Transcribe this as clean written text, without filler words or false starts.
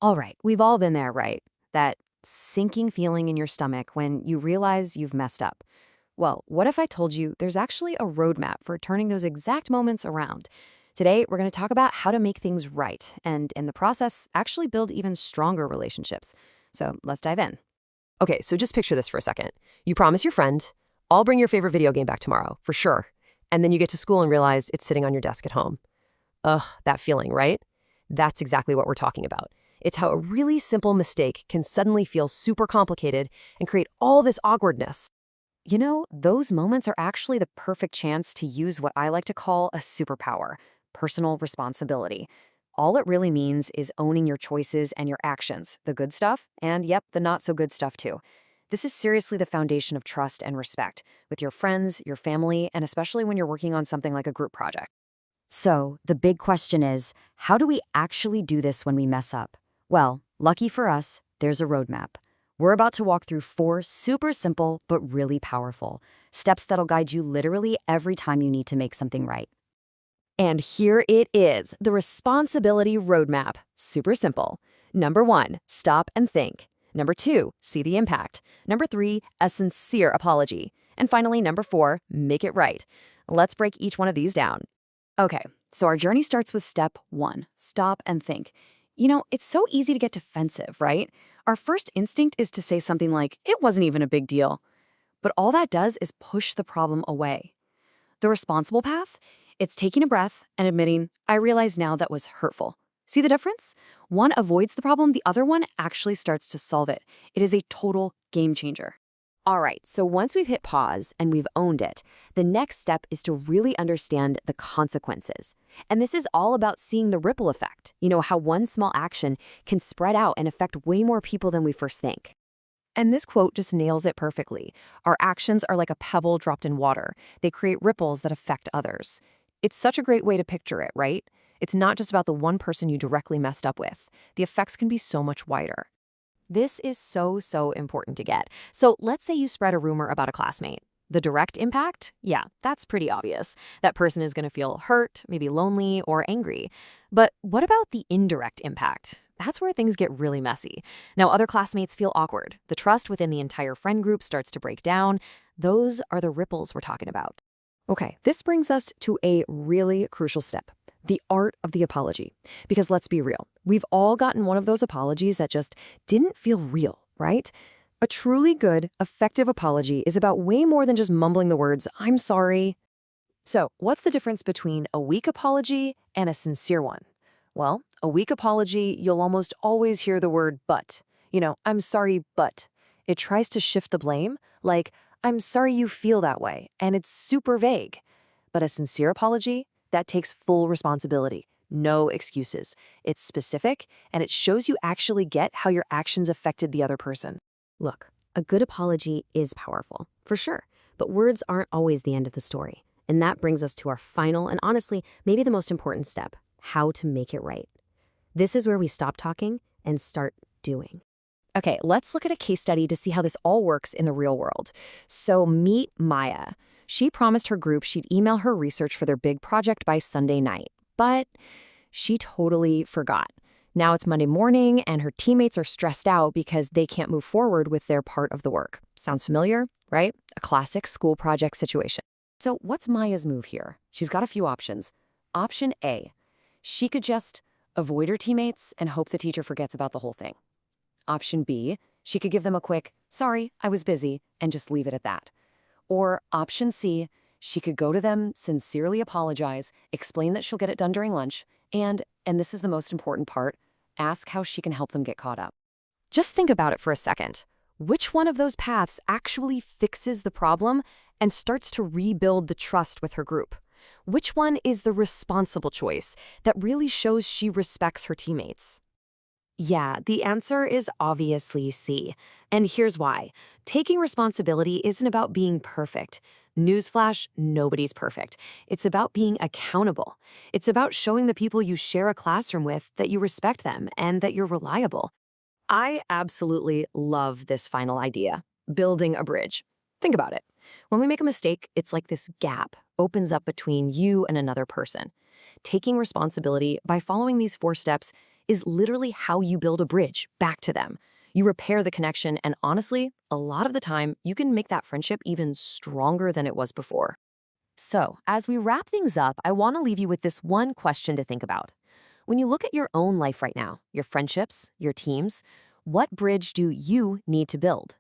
All right, we've all been there, right? That sinking feeling in your stomach when you realize you've messed up. Well, what if I told you there's actually a roadmap for turning those exact moments around? Today, we're going to talk about how to make things right and, in the process, actually build even stronger relationships. So let's dive in. Okay, so just picture this for a second. You promise your friend, I'll bring your favorite video game back tomorrow, for sure. And then you get to school and realize it's sitting on your desk at home. Ugh, that feeling, right? That's exactly what we're talking about. It's how a really simple mistake can suddenly feel super complicated and create all this awkwardness. You know, those moments are actually the perfect chance to use what I like to call a superpower: personal responsibility. All it really means is owning your choices and your actions, the good stuff, and yep, the not so good stuff too. This is seriously the foundation of trust and respect with your friends, your family, and especially when you're working on something like a group project. So, the big question is, how do we actually do this when we mess up? Well, lucky for us, there's a roadmap. We're about to walk through 4 super simple but really powerful steps that'll guide you literally every time you need to make something right. And here it is, the responsibility roadmap. Super simple. Number 1, stop and think. Number 2, see the impact. Number 3, a sincere apology. And finally, number 4, make it right. Let's break each one of these down. Okay, so our journey starts with step 1, stop and think. You know, it's so easy to get defensive, right? Our first instinct is to say something like, it wasn't even a big deal. But all that does is push the problem away. The responsible path? It's taking a breath and admitting, I realize now that was hurtful. See the difference? One avoids the problem, the other one actually starts to solve it. It is a total game changer. All right, so once we've hit pause and we've owned it, the next step is to really understand the consequences. And this is all about seeing the ripple effect. You know, how one small action can spread out and affect way more people than we first think. And this quote just nails it perfectly. Our actions are like a pebble dropped in water. They create ripples that affect others. It's such a great way to picture it, right? It's not just about the one person you directly messed up with. The effects can be so much wider. This is so important to get. So let's say you spread a rumor about a classmate. The direct impact? Yeah, that's pretty obvious. That person is going to feel hurt, maybe lonely, or angry. But what about the indirect impact? That's where things get really messy. Now, other classmates feel awkward. The trust within the entire friend group starts to break down. Those are the ripples we're talking about. Okay, this brings us to a really crucial step: the art of the apology. Because let's be real, we've all gotten one of those apologies that just didn't feel real, right? A truly good, effective apology is about way more than just mumbling the words, I'm sorry. So, what's the difference between a weak apology and a sincere one? Well, a weak apology, you'll almost always hear the word but. You know, I'm sorry, but. It tries to shift the blame, like, I'm sorry you feel that way, and it's super vague. But a sincere apology, that takes full responsibility. No excuses. It's specific, and it shows you actually get how your actions affected the other person. Look, a good apology is powerful, for sure, but words aren't always the end of the story. And that brings us to our final and honestly, maybe the most important step: how to make it right. This is where we stop talking and start doing. Okay, let's look at a case study to see how this all works in the real world. So meet Maya. She promised her group she'd email her research for their big project by Sunday night, but she totally forgot. Now it's Monday morning, and her teammates are stressed out because they can't move forward with their part of the work. Sounds familiar, right? A classic school project situation. So what's Maya's move here? She's got a few options. Option A, she could just avoid her teammates and hope the teacher forgets about the whole thing. Option B, she could give them a quick, sorry, I was busy, and just leave it at that. Or option C, she could go to them, sincerely apologize, explain that she'll get it done during lunch, and this is the most important part, ask how she can help them get caught up. Just think about it for a second. Which one of those paths actually fixes the problem and starts to rebuild the trust with her group? Which one is the responsible choice that really shows she respects her teammates? Yeah, the answer is obviously C. And here's why. Taking responsibility isn't about being perfect. Newsflash, nobody's perfect. It's about being accountable. It's about showing the people you share a classroom with that you respect them and that you're reliable. I absolutely love this final idea: building a bridge. Think about it. When we make a mistake, it's like this gap opens up between you and another person. Taking responsibility by following these 4 steps is literally how you build a bridge back to them. You repair the connection, and honestly, a lot of the time, you can make that friendship even stronger than it was before. So, as we wrap things up, I want to leave you with this one question to think about. When you look at your own life right now, your friendships, your teams, what bridge do you need to build?